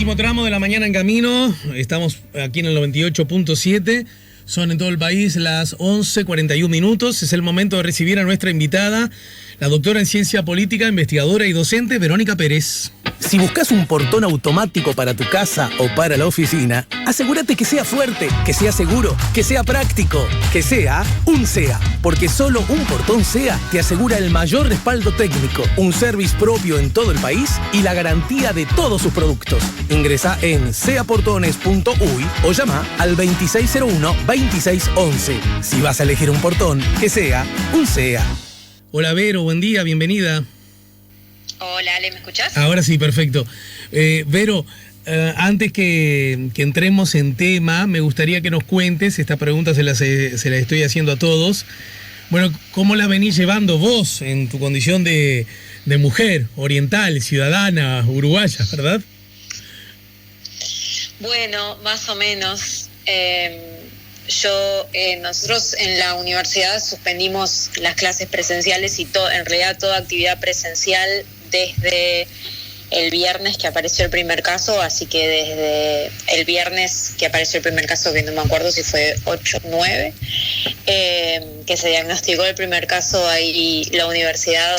Último tramo de la mañana en camino. Estamos aquí en el 98.7. Son en todo el país las 11:41 minutos. Es el momento de recibir a nuestra invitada, la doctora en Ciencia Política, investigadora y docente Verónica Pérez. Si buscas un portón automático para tu casa o para la oficina, asegúrate que sea fuerte, que sea seguro, que sea práctico, que sea un SEA. Porque solo un portón SEA te asegura el mayor respaldo técnico, un service propio en todo el país y la garantía de todos sus productos. Ingresa en seaportones.uy o llama al 2601-2611. Si vas a elegir un portón, que sea un SEA. Hola Vero, buen día, bienvenida. Hola Ale, ¿me escuchás? Ahora sí, perfecto. Vero, antes que entremos en tema, me gustaría que nos cuentes, esta pregunta se la estoy haciendo a todos, bueno, ¿cómo la venís llevando vos en tu condición de mujer oriental, ciudadana, uruguaya, verdad? Bueno, más o menos. Nosotros en la universidad suspendimos las clases presenciales y en realidad toda actividad presencial desde el viernes que apareció el primer caso, así que desde el viernes que apareció el primer caso, que no me acuerdo si fue 8 o 9, que se diagnosticó el primer caso, ahí la universidad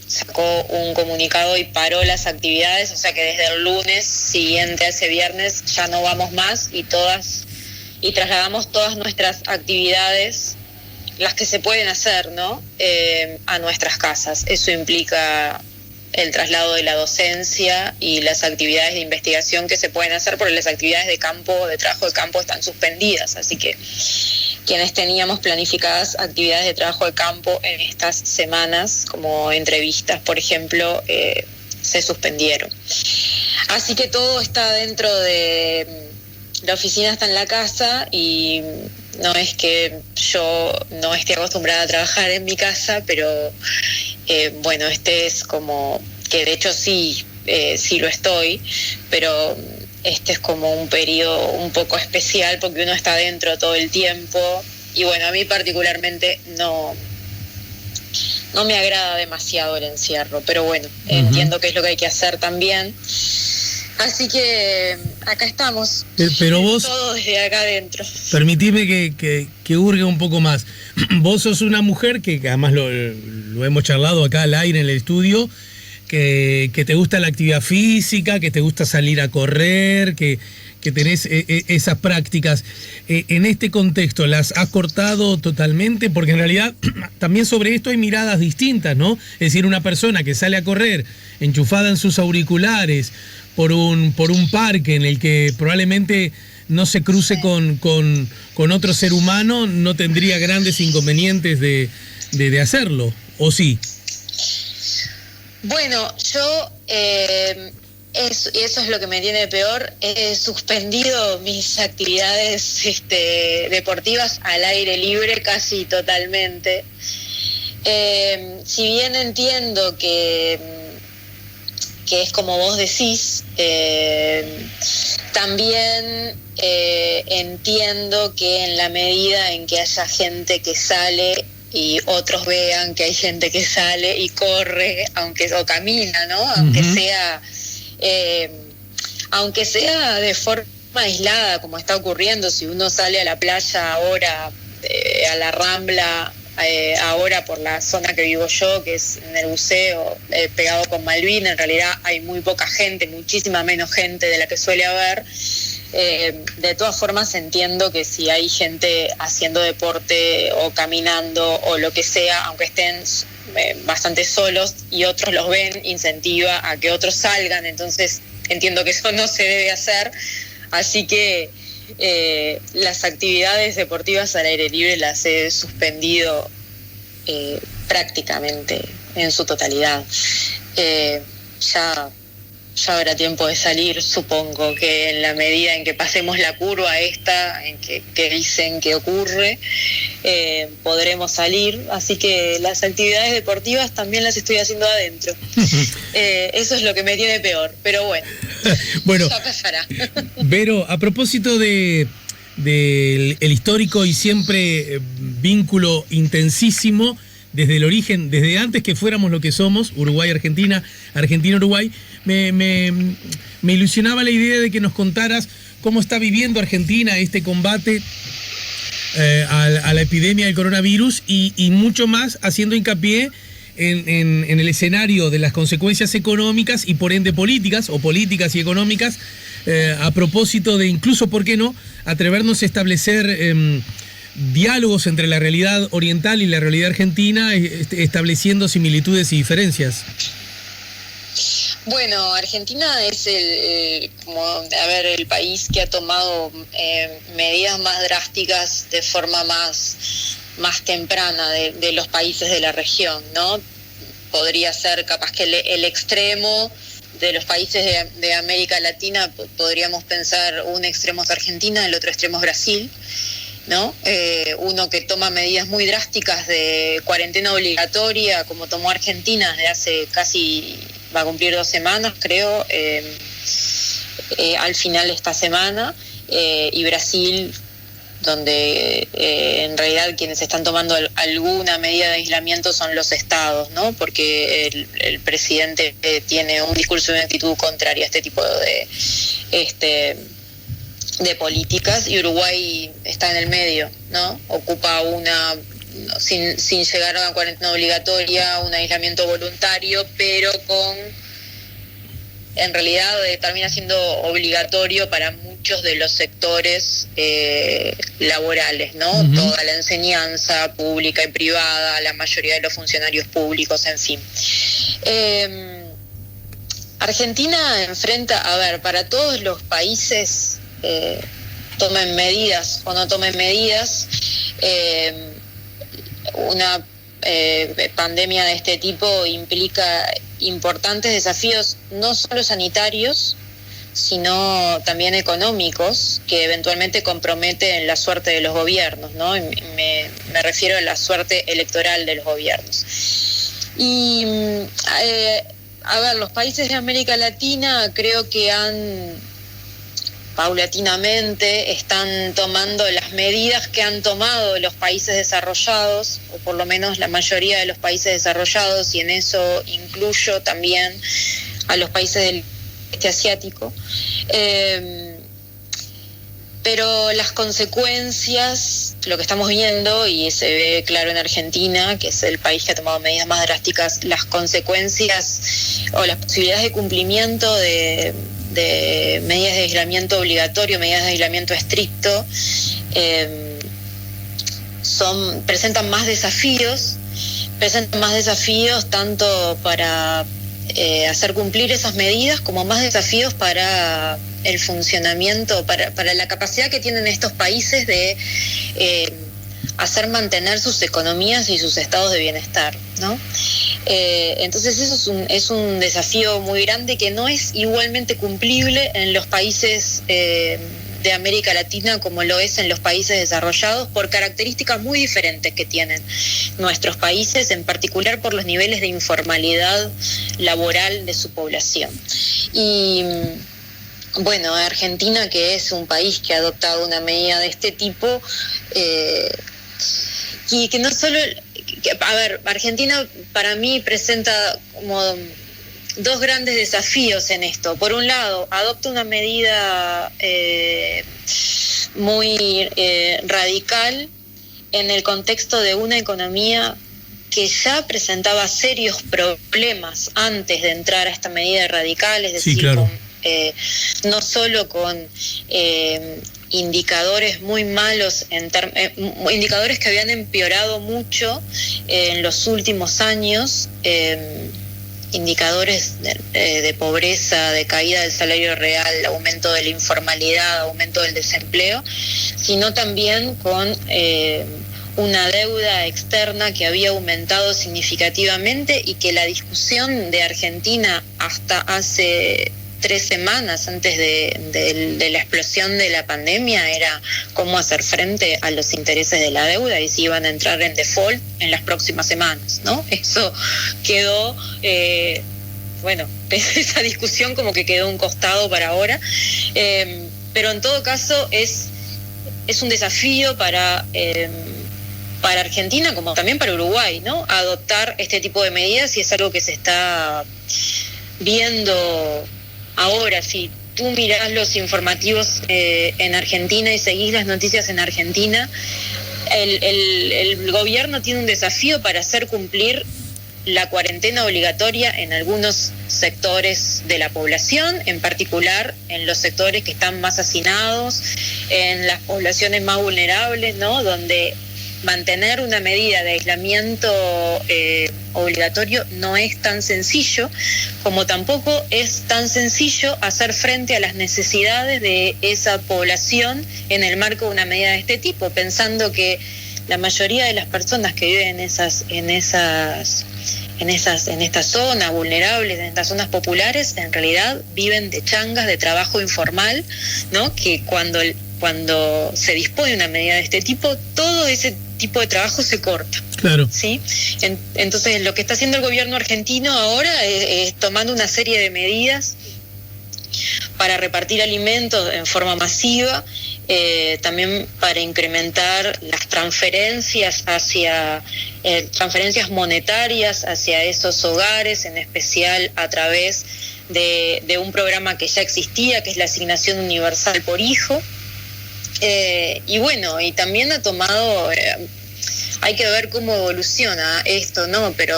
sacó un comunicado y paró las actividades, o sea que desde el lunes siguiente a ese viernes ya no vamos más y trasladamos todas nuestras actividades, las que se pueden hacer, ¿no? A nuestras casas. Eso implica el traslado de la docencia y las actividades de investigación que se pueden hacer, porque las actividades de campo, de trabajo de campo, están suspendidas. Así que quienes teníamos planificadas actividades de trabajo de campo en estas semanas, como entrevistas, por ejemplo, se suspendieron. Así que todo está dentro de... La oficina está en la casa y no es que yo no esté acostumbrada a trabajar en mi casa, pero bueno, este es como, que de hecho sí lo estoy, pero este es como un periodo un poco especial porque uno está dentro todo el tiempo y bueno, a mí particularmente no me agrada demasiado el encierro, pero bueno, entiendo que es lo que hay que hacer también. Así que acá estamos, pero vos, todo desde acá adentro. Permitime que hurgue un poco más. Vos sos una mujer que además lo hemos charlado acá al aire en el estudio, que te gusta la actividad física, que te gusta salir a correr, que tenés esas prácticas. En este contexto, ¿las has cortado totalmente? Porque en realidad también sobre esto hay miradas distintas, ¿no? Es decir, una persona que sale a correr enchufada en sus auriculares por un parque en el que probablemente no se cruce con otro ser humano, no tendría grandes inconvenientes de hacerlo, ¿o sí? Bueno, yo, eso es lo que me tiene peor, he suspendido mis actividades deportivas al aire libre casi totalmente. Si bien entiendo que es como vos decís, también entiendo que en la medida en que haya gente que sale y otros vean que hay gente que sale y corre, o camina, ¿no? Aunque sea de forma aislada, como está ocurriendo, si uno sale a la playa ahora, a la Rambla, ahora por la zona que vivo yo, que es en el buceo, pegado con Malvina, en realidad hay muy poca gente, muchísima menos gente de la que suele haber. De todas formas entiendo que si hay gente haciendo deporte o caminando o lo que sea, aunque estén bastante solos y otros los ven, incentiva a que otros salgan, entonces entiendo que eso no se debe hacer, así que las actividades deportivas al aire libre las he suspendido prácticamente en su totalidad. Ya habrá tiempo de salir, supongo que en la medida en que pasemos la curva esta, en que dicen que ocurre, podremos salir, así que las actividades deportivas también las estoy haciendo adentro. Eso es lo que me tiene peor, pero bueno, ya pasará. Vero, a propósito del histórico y siempre vínculo intensísimo desde el origen, desde antes que fuéramos lo que somos, Uruguay-Argentina, Argentina-Uruguay, me ilusionaba la idea de que nos contaras cómo está viviendo Argentina este combate a la epidemia del coronavirus y mucho más haciendo hincapié en el escenario de las consecuencias económicas y por ende políticas y económicas, a propósito de incluso, ¿por qué no?, atrevernos a establecer diálogos entre la realidad oriental y la realidad argentina, estableciendo similitudes y diferencias. Bueno, Argentina es el país que ha tomado medidas más drásticas de forma más temprana de los países de la región, ¿no? Podría ser capaz que el extremo de los países de América Latina, podríamos pensar un extremo es Argentina, el otro extremo es Brasil, ¿no? Uno que toma medidas muy drásticas de cuarentena obligatoria, como tomó Argentina desde hace casi, va a cumplir 2 semanas, creo, al final de esta semana, y Brasil, donde en realidad quienes están tomando alguna medida de aislamiento son los estados, ¿no? Porque el presidente tiene un discurso y una actitud contraria a este tipo de políticas, y Uruguay está en el medio, ¿no? Ocupa sin llegar a una cuarentena obligatoria, un aislamiento voluntario, pero en realidad termina siendo obligatorio para muchos de los sectores laborales, ¿no? Uh-huh. Toda la enseñanza pública y privada, la mayoría de los funcionarios públicos, en fin. Argentina enfrenta, para todos los países, tomen medidas o no tomen medidas, una pandemia de este tipo implica importantes desafíos, no solo sanitarios, sino también económicos, que eventualmente comprometen la suerte de los gobiernos, ¿no? Me refiero a la suerte electoral de los gobiernos. Y, los países de América Latina creo que paulatinamente están tomando las medidas que han tomado los países desarrollados, o por lo menos la mayoría de los países desarrollados, y en eso incluyo también a los países del este asiático, pero las consecuencias, lo que estamos viendo, y se ve claro en Argentina, que es el país que ha tomado medidas más drásticas, las consecuencias o las posibilidades de cumplimiento de medidas de aislamiento obligatorio, medidas de aislamiento estricto, presentan más desafíos tanto para hacer cumplir esas medidas, como más desafíos para el funcionamiento, para la capacidad que tienen estos países de hacer mantener sus economías y sus estados de bienestar, ¿no? Entonces eso es un desafío muy grande que no es igualmente cumplible en los países de América Latina como lo es en los países desarrollados, por características muy diferentes que tienen nuestros países, en particular por los niveles de informalidad laboral de su población. Y bueno, Argentina, que es un país que ha adoptado una medida de este tipo, y que no solo... Argentina para mí presenta como 2 grandes desafíos en esto. Por un lado, adopta una medida muy radical en el contexto de una economía que ya presentaba serios problemas antes de entrar a esta medida radical, es decir, sí, claro, no solo con indicadores muy malos, indicadores que habían empeorado mucho en los últimos años, indicadores de pobreza, de caída del salario real, aumento de la informalidad, aumento del desempleo, sino también con una deuda externa que había aumentado significativamente, y que la discusión de Argentina hasta hace 3 semanas antes de la explosión de la pandemia era cómo hacer frente a los intereses de la deuda y si iban a entrar en default en las próximas semanas, ¿no? Eso quedó, esa discusión como que quedó a un costado para ahora, pero en todo caso es un desafío para para Argentina como también para Uruguay, ¿no? Adoptar este tipo de medidas, y es algo que se está viendo ahora. Si tú mirás los informativos en Argentina y seguís las noticias en Argentina, el gobierno tiene un desafío para hacer cumplir la cuarentena obligatoria en algunos sectores de la población, en particular en los sectores que están más hacinados, en las poblaciones más vulnerables, ¿no? Donde mantener una medida de aislamiento obligatorio no es tan sencillo, como tampoco es tan sencillo hacer frente a las necesidades de esa población en el marco de una medida de este tipo, pensando que la mayoría de las personas que viven en estas zonas vulnerables, en estas zonas populares, en realidad viven de changas, de trabajo informal, ¿no? Que cuando se dispone una medida de este tipo, todo ese tipo de trabajo se corta. Claro. ¿Sí? Entonces, lo que está haciendo el gobierno argentino ahora es tomando una serie de medidas para repartir alimentos en forma masiva, también para incrementar las transferencias transferencias monetarias hacia esos hogares, en especial a través de un programa que ya existía, que es la asignación universal por hijo. Y bueno, y también ha tomado, hay que ver cómo evoluciona esto, ¿no? Pero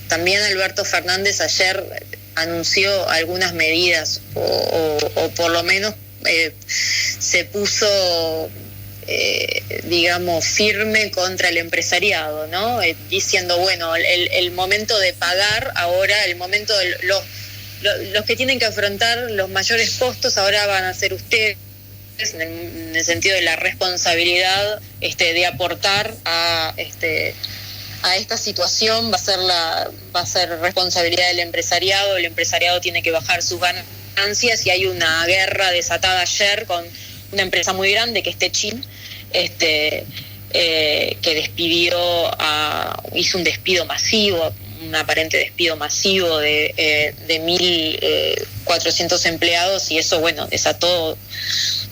también Alberto Fernández ayer anunció algunas medidas, o por lo menos se puso, digamos, firme contra el empresariado, ¿no? Diciendo, bueno, el momento de pagar ahora, el momento de los que tienen que afrontar los mayores costos ahora van a ser ustedes, en el sentido de la responsabilidad de aportar a esta situación va a ser responsabilidad del empresariado. El empresariado tiene que bajar sus ganancias, y hay una guerra desatada ayer con una empresa muy grande que es Techin, que hizo un despido masivo, un aparente despido masivo de 1.400 empleados, y eso, bueno, desató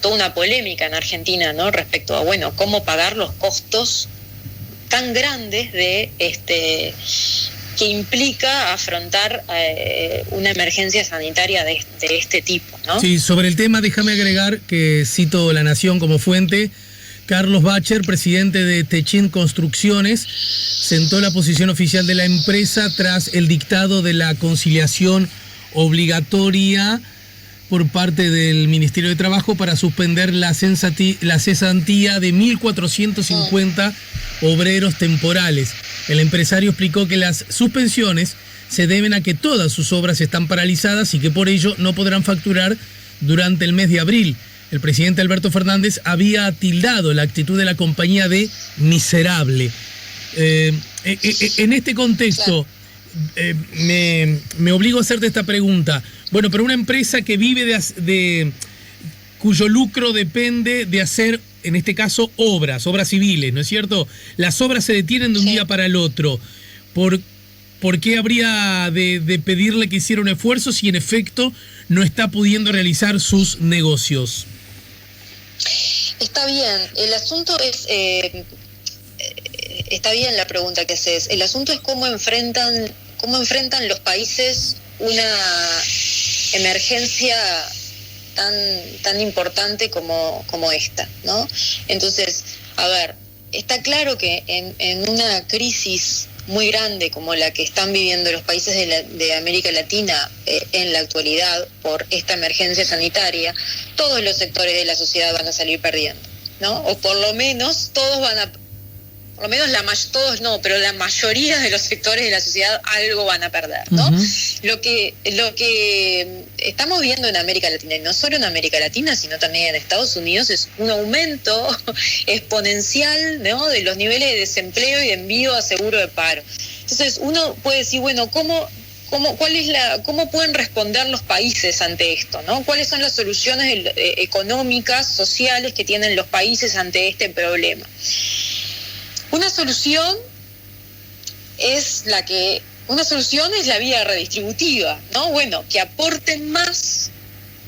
toda una polémica en Argentina, ¿no? Respecto a, bueno, cómo pagar los costos tan grandes que implica afrontar una emergencia sanitaria de este tipo, ¿no? Sí, sobre el tema déjame agregar que cito La Nación como fuente. Carlos Bacher, presidente de Techin Construcciones, sentó la posición oficial de la empresa tras el dictado de la conciliación obligatoria por parte del Ministerio de Trabajo para suspender la cesantía de 1.450 obreros temporales. El empresario explicó que las suspensiones se deben a que todas sus obras están paralizadas y que por ello no podrán facturar durante el mes de abril. El presidente Alberto Fernández había tildado la actitud de la compañía de miserable. En este contexto, me obligo a hacerte esta pregunta. Bueno, pero una empresa que vive cuyo lucro depende de hacer, en este caso, obras civiles, ¿no es cierto? Las obras se detienen de un día para el otro. ¿Por qué habría de pedirle que hiciera un esfuerzo si en efecto no está pudiendo realizar sus negocios? Está bien, el asunto es, está bien la pregunta que haces. El asunto es cómo enfrentan los países una emergencia tan importante como esta, ¿no? Entonces, a ver, está claro que en una crisis muy grande como la que están viviendo los países de América Latina en la actualidad por esta emergencia sanitaria, todos los sectores de la sociedad van a salir perdiendo, ¿no? O por lo menos todos no, pero la mayoría de los sectores de la sociedad algo van a perder, ¿no? Uh-huh. Lo que estamos viendo en América Latina, y no solo en América Latina, sino también en Estados Unidos, es un aumento exponencial, ¿no?, de los niveles de desempleo y de envío a seguro de paro. Entonces uno puede decir, bueno, ¿cómo pueden responder los países ante esto, ¿no? ¿Cuáles son las soluciones económicas, sociales que tienen los países ante este problema? Una solución es la vía redistributiva, ¿no? Bueno, que aporten más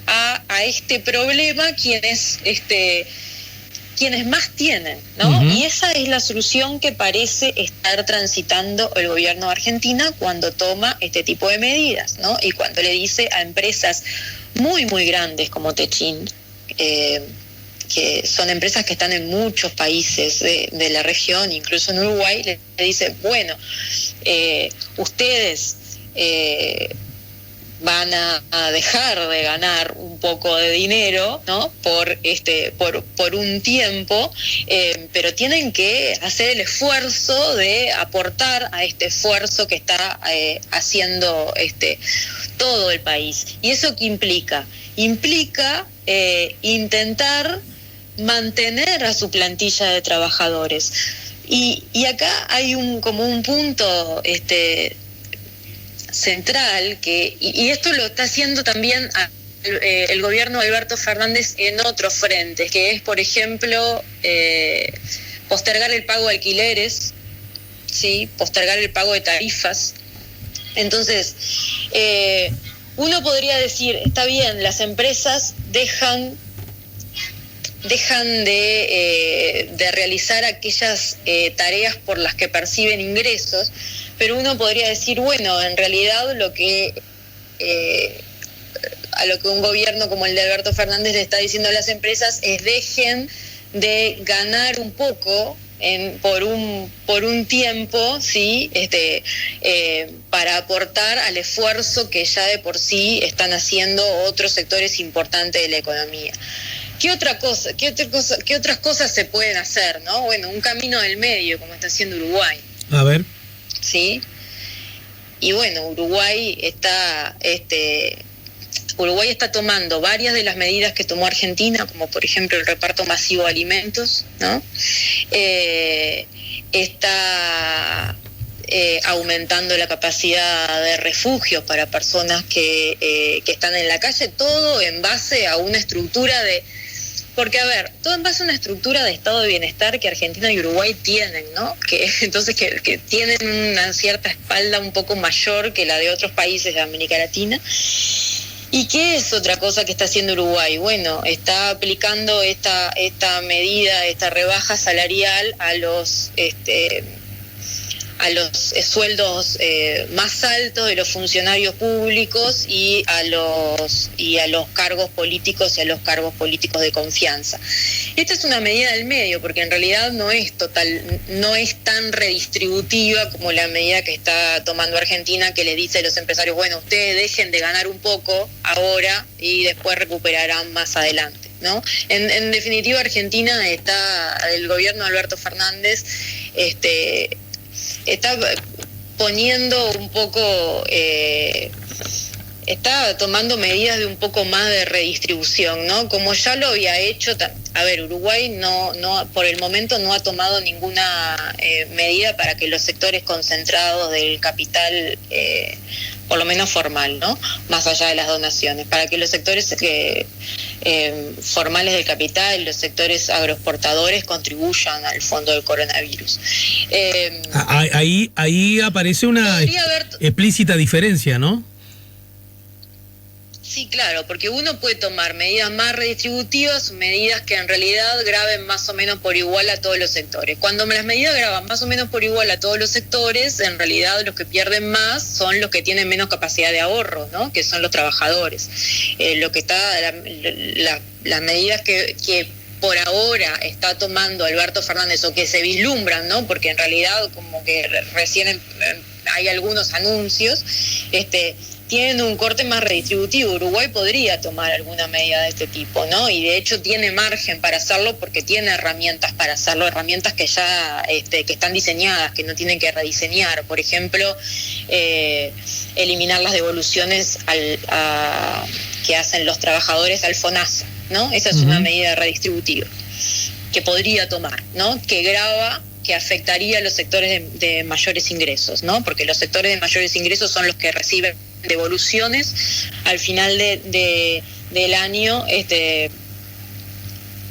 a este problema quienes quienes más tienen, ¿no? Uh-huh. Y esa es la solución que parece estar transitando el gobierno de Argentina cuando toma este tipo de medidas, ¿no? Y cuando le dice a empresas muy, muy grandes como Techin, que son empresas que están en muchos países de la región, incluso en Uruguay, le dice, bueno, ustedes van a dejar de ganar un poco de dinero, ¿no? por un tiempo, pero tienen que hacer el esfuerzo de aportar a este esfuerzo que está haciendo todo el país. ¿Y eso qué implica? Implica intentar mantener a su plantilla de trabajadores. Y acá hay como un punto central, y esto lo está haciendo también el gobierno de Alberto Fernández en otros frentes, que es, por ejemplo, postergar el pago de alquileres, ¿sí? Postergar el pago de tarifas. Entonces, uno podría decir, está bien, las empresas dejan de realizar aquellas tareas por las que perciben ingresos, pero uno podría decir, bueno, en realidad a lo que un gobierno como el de Alberto Fernández le está diciendo a las empresas es dejen de ganar un poco por un tiempo, ¿sí? Para aportar al esfuerzo que ya de por sí están haciendo otros sectores importantes de la economía. ¿Qué otras cosas se pueden hacer, ¿no? Bueno, un camino del medio, como está haciendo Uruguay. A ver. ¿Sí? Y bueno, Uruguay está tomando varias de las medidas que tomó Argentina, como por ejemplo el reparto masivo de alimentos, ¿no? Está aumentando la capacidad de refugios para personas que están en la calle, todo en base a una estructura porque, a ver, todo en base a una estructura de estado de bienestar que Argentina y Uruguay tienen, ¿no? Entonces que tienen una cierta espalda un poco mayor que la de otros países de América Latina. ¿Y qué es otra cosa que está haciendo Uruguay? Bueno, está aplicando esta medida, esta rebaja salarial a los sueldos más altos de los funcionarios públicos y a los cargos políticos y a los cargos políticos de confianza. Esta es una medida del medio, porque en realidad no es tan redistributiva como la medida que está tomando Argentina, que le dice a los empresarios, bueno, ustedes dejen de ganar un poco ahora y después recuperarán más adelante, ¿no? En definitiva, Argentina el gobierno de Alberto Fernández está poniendo un poco, está tomando medidas de un poco más de redistribución, ¿no? Como ya lo había hecho, a ver, Uruguay no por el momento no ha tomado ninguna medida para que los sectores concentrados del capital, por lo menos formal, ¿no? Más allá de las donaciones, para que los sectores formales del capital, los sectores agroexportadores contribuyan al fondo del coronavirus. Ahí aparece una explícita diferencia, ¿no? Sí, claro, porque uno puede tomar medidas más redistributivas, medidas que en realidad graben más o menos por igual a todos los sectores. Cuando las medidas graban más o menos por igual a todos los sectores, en realidad los que pierden más son los que tienen menos capacidad de ahorro, ¿no? Que son los trabajadores. Las medidas que por ahora está tomando Alberto Fernández, o que se vislumbran, ¿no? Porque en realidad como que recién hay algunos anuncios, tienen un corte más redistributivo. Uruguay podría tomar alguna medida de este tipo, ¿no? Y de hecho tiene margen para hacerlo, porque tiene herramientas para hacerlo, herramientas que ya que están diseñadas, que no tienen que rediseñar. Por ejemplo, eliminar las devoluciones que hacen los trabajadores al FONASA, ¿no? Esa es una medida redistributiva que podría tomar, ¿no? Que afectaría a los sectores de mayores ingresos, ¿no? Porque los sectores de mayores ingresos son los que reciben devoluciones al final del año,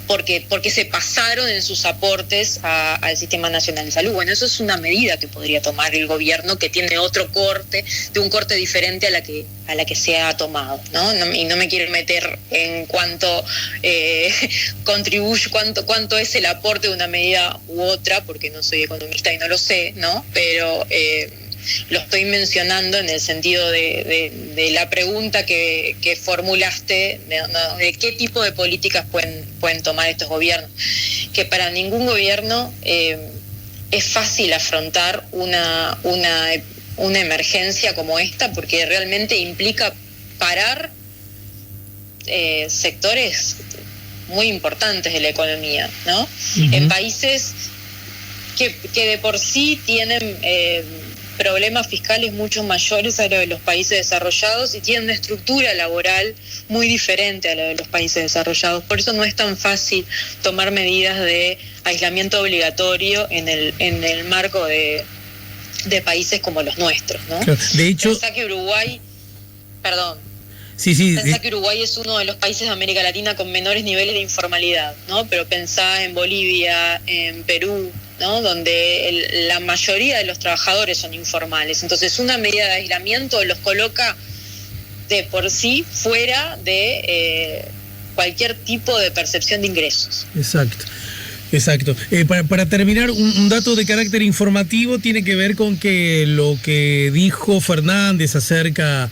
porque se pasaron en sus aportes al Sistema Nacional de Salud. Bueno, eso es una medida que podría tomar el gobierno, que tiene otro corte, de un corte diferente a la que se ha tomado, ¿no? Y no me quiero meter en cuánto contribuye, cuánto es el aporte de una medida u otra, porque no soy economista y no lo sé, ¿no? Pero lo estoy mencionando en el sentido de la pregunta que formulaste, de qué tipo de políticas pueden tomar estos gobiernos. Que para ningún gobierno es fácil afrontar una emergencia como esta, porque realmente implica parar sectores muy importantes de la economía, ¿no? Uh-huh. En países que de por sí tienen problemas fiscales mucho mayores a los de los países desarrollados y tienen una estructura laboral muy diferente a la de los países desarrollados. Por eso no es tan fácil tomar medidas de aislamiento obligatorio en el marco de países como los nuestros, ¿no? Claro. De hecho, pensá que Uruguay, que Uruguay es uno de los países de América Latina con menores niveles de informalidad, ¿no? Pero pensá en Bolivia, en Perú, ¿no? Donde la mayoría de los trabajadores son informales. Entonces, una medida de aislamiento los coloca de por sí fuera de cualquier tipo de percepción de ingresos. Exacto. Para terminar, un dato de carácter informativo tiene que ver con que lo que dijo Fernández acerca,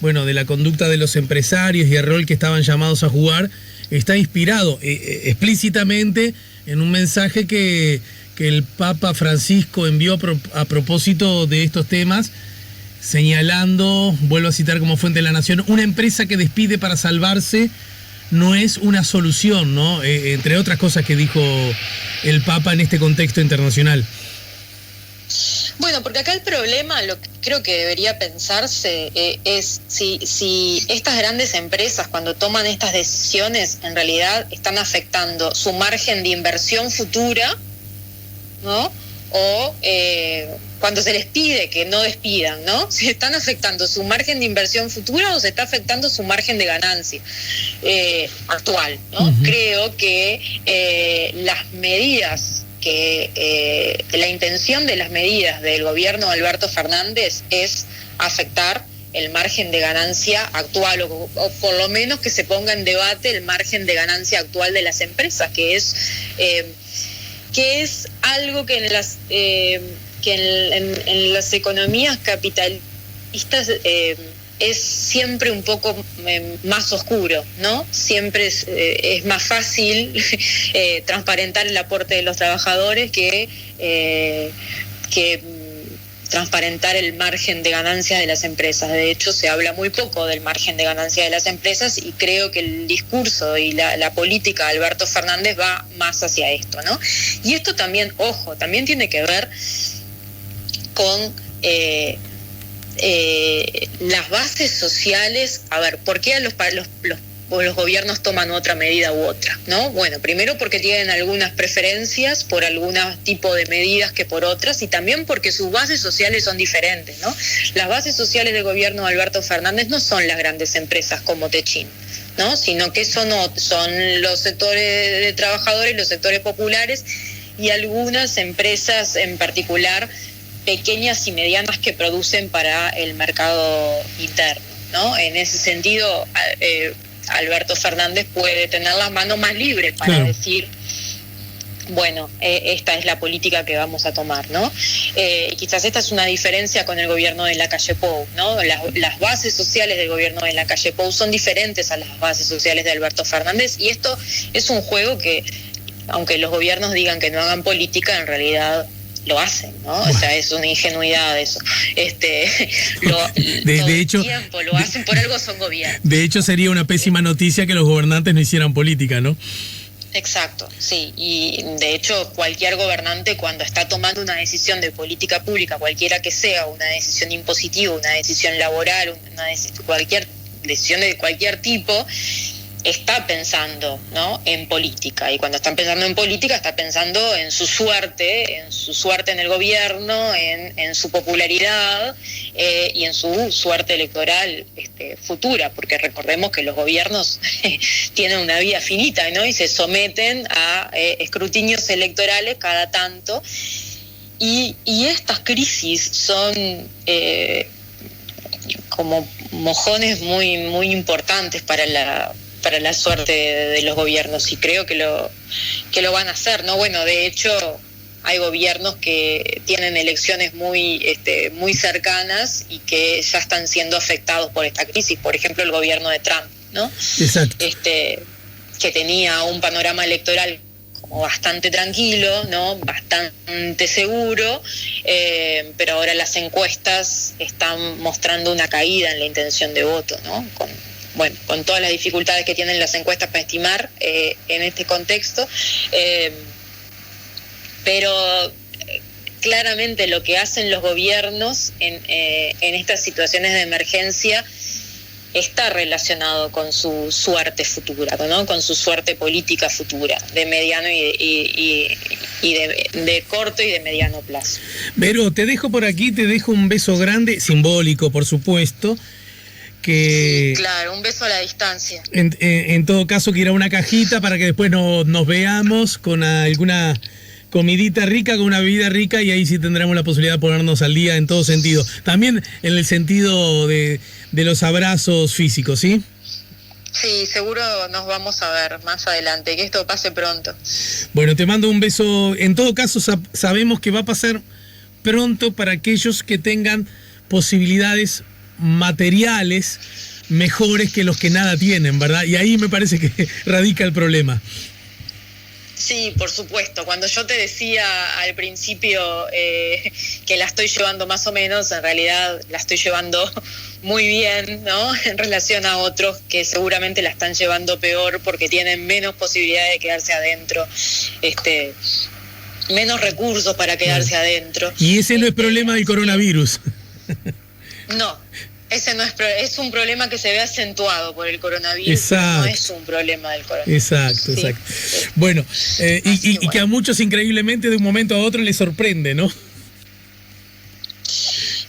de la conducta de los empresarios y el rol que estaban llamados a jugar, está inspirado explícitamente en un mensaje que el Papa Francisco envió a propósito de estos temas, señalando, vuelvo a citar como fuente de La Nación, una empresa que despide para salvarse no es una solución, ¿no? Entre otras cosas que dijo el Papa en este contexto internacional. Bueno, porque acá el problema, lo que creo que debería pensarse es si estas grandes empresas, cuando toman estas decisiones, en realidad están afectando su margen de inversión futura, ¿no? O cuando se les pide que no despidan, ¿no? Si están afectando su margen de inversión futura o se está afectando su margen de ganancia actual, ¿no? Uh-huh. Creo que las medidas la intención de las medidas del gobierno de Alberto Fernández es afectar el margen de ganancia actual o por lo menos que se ponga en debate el margen de ganancia actual de las empresas, que es algo que en las economías capitalistas es siempre un poco más oscuro, ¿no? Siempre es más fácil transparentar el aporte de los trabajadores que transparentar el margen de ganancia de las empresas. De hecho, se habla muy poco del margen de ganancia de las empresas y creo que el discurso y la política de Alberto Fernández va más hacia esto, ¿no? Y esto también, también tiene que ver con las bases sociales. A ver, ¿por qué los gobiernos toman otra medida u otra, ¿no? Bueno, primero porque tienen algunas preferencias por algún tipo de medidas que por otras, y también porque sus bases sociales son diferentes, ¿no? Las bases sociales del gobierno de Alberto Fernández no son las grandes empresas como Techin, ¿no? Sino que son los sectores de trabajadores, los sectores populares y algunas empresas en particular pequeñas y medianas que producen para el mercado interno, ¿no? En ese sentido, Alberto Fernández puede tener las manos más libres para decir, bueno, esta es la política que vamos a tomar, ¿no? Quizás esta es una diferencia con el gobierno de Lacalle Pou, ¿no? Las bases sociales del gobierno de Lacalle Pou son diferentes a las bases sociales de Alberto Fernández, y esto es un juego que, aunque los gobiernos digan que no hagan política, en realidad lo hacen, ¿no? O sea, es una ingenuidad eso. De hecho, tiempo lo hacen, por algo son gobiernos. De hecho, sería una pésima noticia que los gobernantes no hicieran política, ¿no? Exacto, sí. Y de hecho, cualquier gobernante, cuando está tomando una decisión de política pública, cualquiera que sea, una decisión impositiva, una decisión laboral, cualquier decisión de cualquier tipo, está pensando, ¿no?, en política, y cuando están pensando en política está pensando en su suerte en el gobierno, en su popularidad y en su suerte electoral futura, porque recordemos que los gobiernos tienen una vida finita, ¿no?, y se someten a escrutinios electorales cada tanto, y estas crisis son como mojones muy, muy importantes para la suerte de los gobiernos, y creo que lo van a hacer, ¿no? Bueno, de hecho, hay gobiernos que tienen elecciones muy cercanas y que ya están siendo afectados por esta crisis. Por ejemplo, el gobierno de Trump, ¿no? Exacto. Que tenía un panorama electoral como bastante tranquilo, ¿no?, bastante seguro, pero ahora las encuestas están mostrando una caída en la intención de voto, ¿no? Con todas las dificultades que tienen las encuestas para estimar en este contexto, pero claramente lo que hacen los gobiernos en estas situaciones de emergencia está relacionado con su suerte futura, ¿no?, con su suerte política futura, de mediano y de corto y de mediano plazo. Vero, te dejo por aquí, te dejo un beso grande, simbólico por supuesto, que sí, claro, un beso a la distancia. En todo caso, que irá una cajita para que después nos veamos con alguna comidita rica, con una bebida rica, y ahí sí tendremos la posibilidad de ponernos al día en todo sentido. También en el sentido de los abrazos físicos, ¿sí? Sí, seguro nos vamos a ver más adelante, que esto pase pronto. Bueno, te mando un beso. En todo caso, sabemos que va a pasar pronto para aquellos que tengan posibilidades materiales mejores que los que nada tienen, ¿verdad? Y ahí me parece que radica el problema. Sí, por supuesto. Cuando yo te decía al principio que la estoy llevando más o menos, en realidad la estoy llevando muy bien, ¿no?, en relación a otros que seguramente la están llevando peor porque tienen menos posibilidades de quedarse adentro, menos recursos para quedarse adentro. Y ese no es problema del coronavirus. No, ese no es un problema que se ve acentuado por el coronavirus. Exacto. No es un problema del coronavirus. Exacto, sí. Exacto. Bueno, y que a muchos increíblemente de un momento a otro les sorprende, ¿no?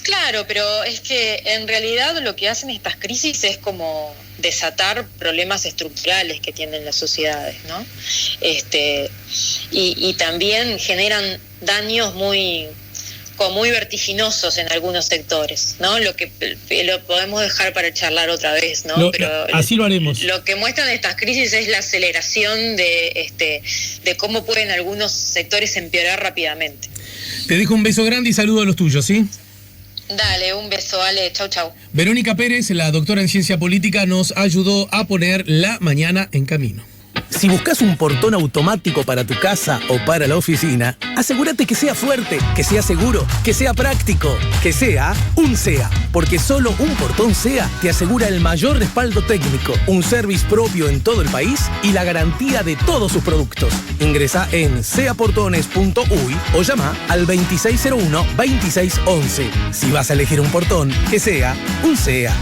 Claro, pero es que en realidad lo que hacen estas crisis es como desatar problemas estructurales que tienen las sociedades, ¿no? Y también generan daños muy vertiginosos en algunos sectores, ¿no? Lo podemos dejar para charlar otra vez, ¿no? Pero así lo haremos. Lo que muestran estas crisis es la aceleración de cómo pueden algunos sectores empeorar rápidamente. Te dejo un beso grande y saludo a los tuyos, ¿sí? Dale, un beso, Ale, chau, chau. Verónica Pérez, la doctora en Ciencia Política, nos ayudó a poner la mañana en camino. Si buscas un portón automático para tu casa o para la oficina, asegúrate que sea fuerte, que sea seguro, que sea práctico, que sea un SEA. Porque solo un portón SEA te asegura el mayor respaldo técnico, un service propio en todo el país y la garantía de todos sus productos. Ingresa en seaportones.uy o llama al 2601-2611. Si vas a elegir un portón, que sea un SEA.